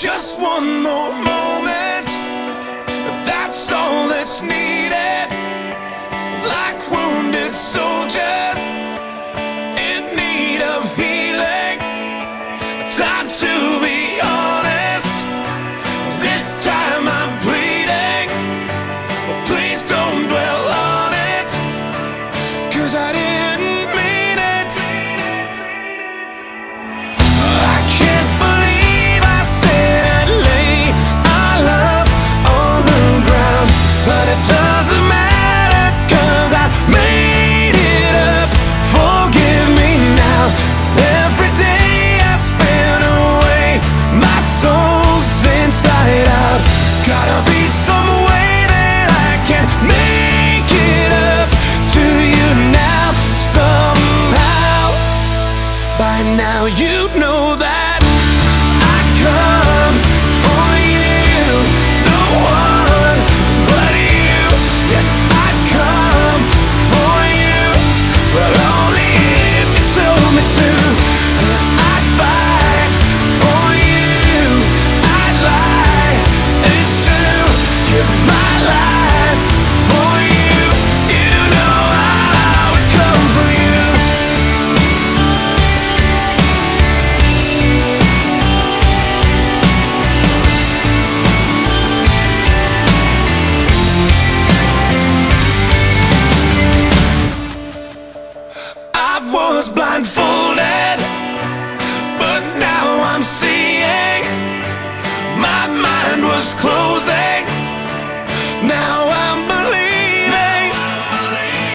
Just one more moment, that's all that's needed. Like wounded soldiers in need of healing. Time to be honest, this time I'm bleeding. Please don't dwell on it, 'cause I didn't mean it. I can't believe I said I'd lay our love on the ground, but it doesn't matter, 'cause I made it up. Forgive me now. Every day I spend away, my soul's inside out. Gotta be some way that I can make it up to you now. Somehow, by now you know that I come for you. No one but you. Yes, I come for you, but only if you told me to. I'd fight for you, I'd lie, it's true. Give my life for you. You know I'll always come for you. I was blindfolded, but now I'm seeing. My mind was closing, now